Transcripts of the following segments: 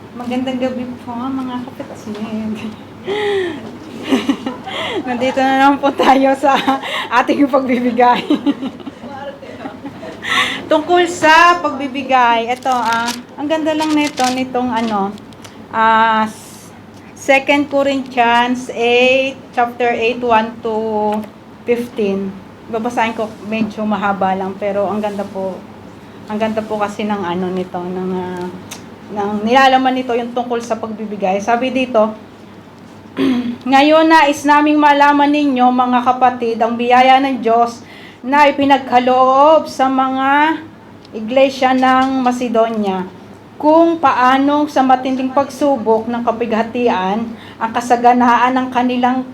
Magandang gabi po mga kapatid. Nandito na naman po tayo sa ating pagbibigay. Tungkol sa pagbibigay, ito, ang ganda lang nitong ah, 2 Corinthians 8, chapter 8, 1 to 15. Babasahin ko, medyo mahaba lang, pero ang ganda po. Ang ganda po kasi ng ng nilalaman nito yung tungkol sa pagbibigay. Sabi dito, ngayon nais naming malaman ninyo mga kapatid ang biyaya ng Diyos na ipinagkaloob sa mga iglesia ng Macedonia, kung paanong sa matinding pagsubok ng kapighatian ang kasaganaan ng kanilang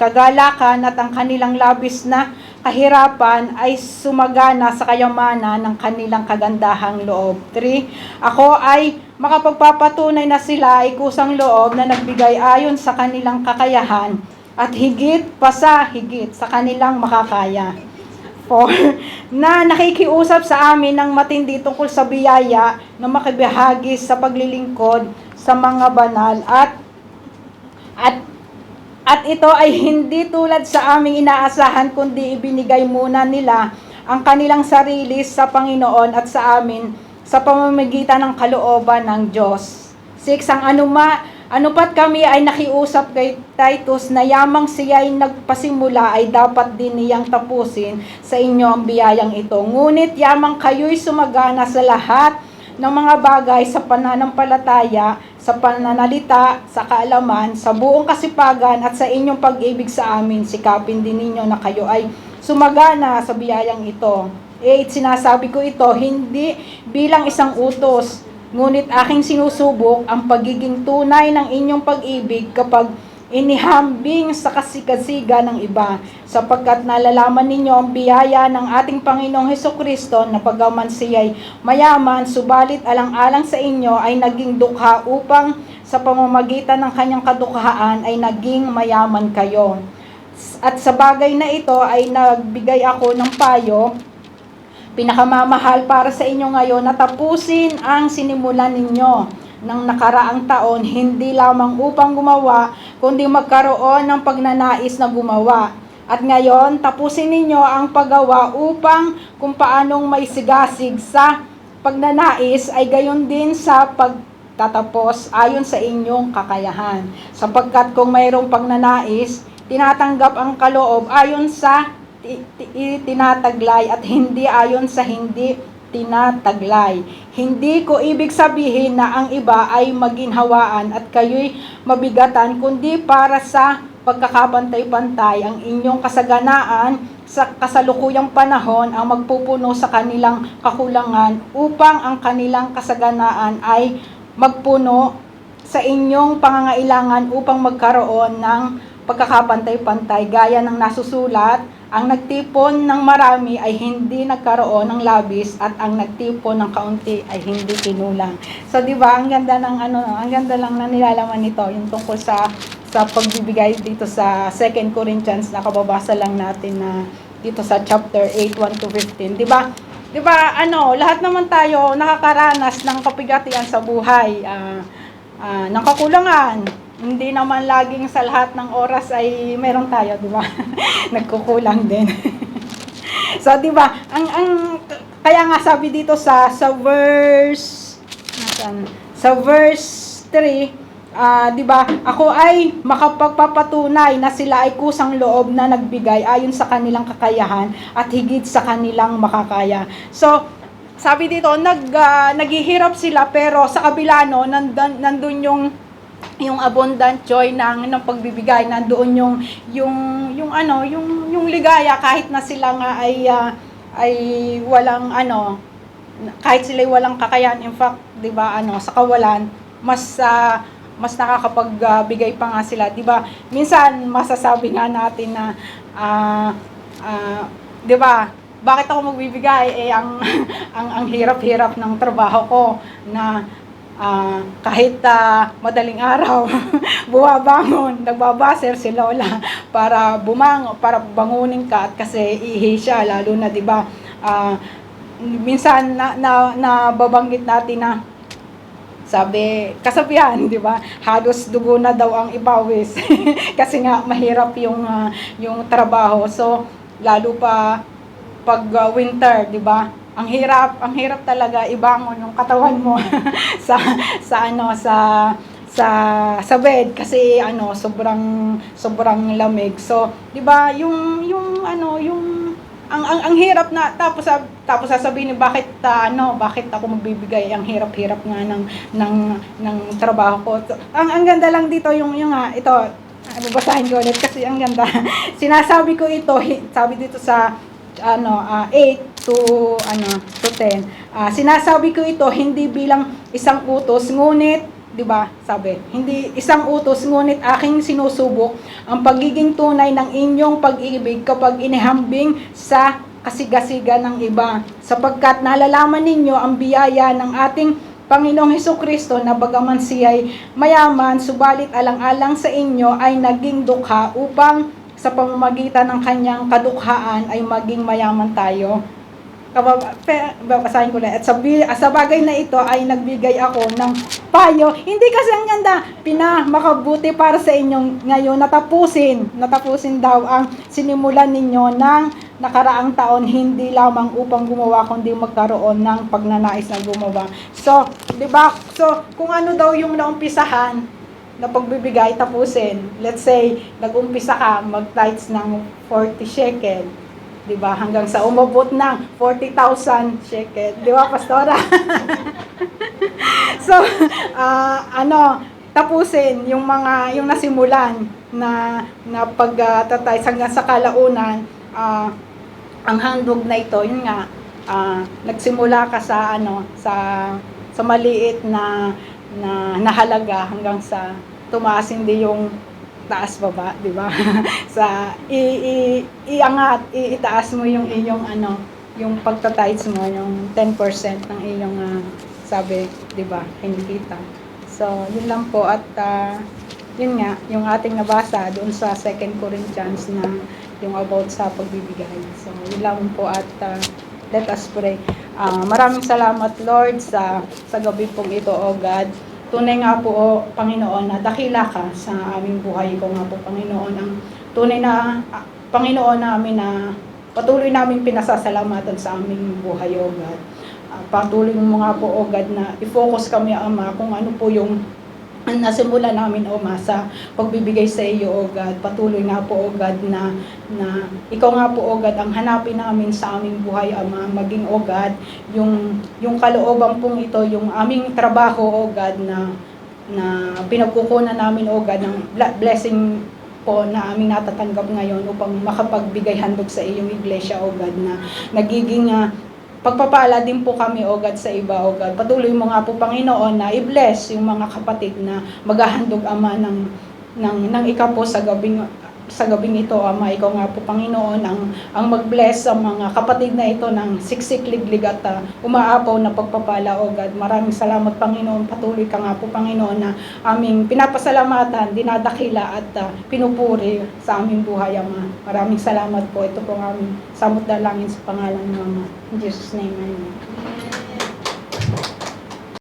kagalakan at ang kanilang labis na kahirapan ay sumagana sa kayamanan ng kanilang kagandahang loob. 3. Ako ay makapagpapatunay na sila ay kusang loob na nagbigay ayon sa kanilang kakayahan at higit sa kanilang makakaya. 4. Na nakikiusap sa amin ng matindi tungkol sa biyaya na makibahagi sa paglilingkod sa mga banal at ito ay hindi tulad sa aming inaasahan, kundi ibinigay muna nila ang kanilang sarili sa Panginoon at sa amin sa pamamagitan ng kalooban ng Diyos. 6. Anupat kami ay nakiusap kay Titus na yamang siya ay nagpasimula ay dapat din niyang tapusin sa inyo ang biyayang ito. Ngunit yamang kayo'y sumagana sa lahat ng mga bagay sa pananampalataya, sa pananalita, sa kaalaman, sa buong kasipagan at sa inyong pag-ibig sa amin, sikapin din ninyo na kayo ay sumagana sa biyayang ito. 8. Sinasabi ko ito hindi bilang isang utos, ngunit aking sinusubok ang pagiging tunay ng inyong pag-ibig kapag inihambing sa kasikasiga ng iba, sapagkat nalalaman ninyo ang biyaya ng ating Panginoong Hesukristo na paggaman siya'y mayaman, subalit alang-alang sa inyo ay naging dukha upang sa pamamagitan ng kanyang kadukhaan ay naging mayaman kayo. At sa bagay na ito ay nagbigay ako ng payo, pinakamamahal para sa inyo ngayon na tapusin ang sinimulan ninyo ng nakaraang taon, hindi lamang upang gumawa, kundi magkaroon ng pagnanais na gumawa. At ngayon, tapusin ninyo ang paggawa upang kung paanong may sigasig sa pagnanais ay gayon din sa pagtatapos ayon sa inyong kakayahan. Sapagkat kung mayroong pagnanais, tinatanggap ang kaloob ayon sa tinataglay at hindi ayon sa hindi tinataglay. Hindi ko ibig sabihin na ang iba ay maginhawaan at kayo'y mabigatan, kundi para sa pagkakapantay-pantay ang inyong kasaganaan sa kasalukuyang panahon ang magpupuno sa kanilang kakulangan upang ang kanilang kasaganaan ay magpuno sa inyong pangangailangan upang magkaroon ng pagkakapantay-pantay gaya ng nasusulat, ang nagtipon ng marami ay hindi nagkaroon ng labis at ang nagtipon ng kaunti ay hindi kinulang. So, di ba, ang ganda ang ganda lang na nilalaman nito, yung tungkol sa pagbibigay dito sa 2 Corinthians na kababasa lang natin na dito sa chapter 8, 1 to 15. Di ba? Di ba, lahat naman tayo nakakaranas ng kapigatian sa buhay, ng kakulangan. Hindi naman laging sa lahat ng oras ay meron tayo, di ba? Nagkukulang din. So, di ba? Kaya nga sabi dito sa verse 3, di ba? Ako ay makapagpapatunay na sila ay kusang loob na nagbigay ayon sa kanilang kakayahan at higit sa kanilang makakaya. So, sabi dito, naghihirap sila pero sa kabila nandun yung abundant joy ng pagbibigay, nandoon yung ligaya kahit na sila nga ay walang kahit sila ay walang kakayahan. In fact, 'di ba, sa kawalan mas nakakapagbigay pa nga sila, 'di ba? Minsan masasabi nga natin na 'di ba, bakit ako magbibigay ang hirap-hirap ng trabaho ko na kahit madaling araw bumabangon, nagbabaser si Lola para bangunin ka at kasi ihi siya, lalo na 'di ba, minsan na babanggit natin na Sabi, kasabihan, di ba? Halos dugo na daw ang ipawis. Kasi nga mahirap yung trabaho. So, lalo pa pag winter, di ba? Ang hirap talaga ibangon yung katawan mo sa sa bed kasi sobrang lamig. So, 'di ba, ang hirap na tapos sasabihin ni bakit ako magbibigay, ang hirap-hirap nga ng trabaho ko. So, ang ganda lang dito yung ito, babasahin ko ulit kasi ang ganda. Sinasabi ko ito, sabi dito sa 8 to 10. Sinasabi ko ito hindi bilang isang utos, ngunit 'di ba? Sabi, hindi isang utos ngunit aking sinusubok ang pagiging tunay ng inyong pag-ibig kapag inihambing sa kasigasigan ng iba, sapagkat nalalaman ninyo ang biyaya ng ating Panginoong Hesukristo na bagaman siya'y mayaman, subalit alang-alang sa inyo ay naging dukha upang sa pamamagitan ng kanyang kadukhaan ay maging mayaman tayo. Babasahin ko na. At sa bagay na ito ay nagbigay ako ng payo. Hindi kasi ang ganda, pinamakabuti para sa inyong ngayon natapusin daw ang sinimulan ninyo ng nakaraang taon, hindi lamang upang gumawa kundi magkaroon ng pagnanais na gumawa. So, 'di ba? So, kung ano daw yung naumpisahan na pagbibigay, tapusin. Let's say, nag-umpisa ka mag-tithes ng 40 shekel. 'Di ba? Hanggang sa umabot ng 40,000 shekel. 'Di ba, pastora? So, tapusin yung nasimulan na pagtatay hanggang sa kalaunan, ang handog na ito, yun nga, nagsimula ka sa sa maliit na halaga hanggang sa tumaas, hindi yung taas baba, di ba? Sa iangat, itaas mo yung iyong yung pagtatides mo, yung 10% ng iyong sabi, di ba? Kinikita. So, yun lang po, at yun nga, yung ating nabasa doon sa 2 Corinthians na yung about sa pagbibigay. So, yun lang po, at let us pray. Maraming salamat, Lord, sa gabi pong ito, O God. Tunay nga po, O Panginoon, na dakila ka sa aming buhay. Ko nga po, Panginoon, ang tunay na Panginoon namin na patuloy namin pinasasalamatan sa aming buhay, O God. Patuloy mo nga po, O God, na i-focus kami, Ama, kung ano po yung nasimula namin, O Ma, sa pagbibigay sa iyo, O God. Patuloy nga po, O God, na ikaw nga po, O God, ang hanapin namin sa aming buhay, Ama. Maging, O God, yung kalooban pong ito, yung aming trabaho, O God, na pinagkukunan namin, O God, ng blessing po na aming natatanggap ngayon upang makapagbigay handog sa iyong iglesia, O God, na nagiging pagpapala din po kami, O God, sa iba, O God. Patuloy mo nga po, Panginoon, na i-bless yung mga kapatid na maghahandog, Ama, ng ikapo sa gabing ito, Ama. Ikaw nga po, Panginoon, ang mag-bless sa mga kapatid na ito ng siksik, liglig at umaapaw na pagpapala, O God. Maraming salamat, Panginoon. Patuloy ka nga po, Panginoon, na aming pinapasalamatan, dinadakila at pinupuri sa aming buhay, Ama. Maraming salamat po. Ito po ang aming samot dalangin sa pangalan ng Ama. In Jesus' name, Amen.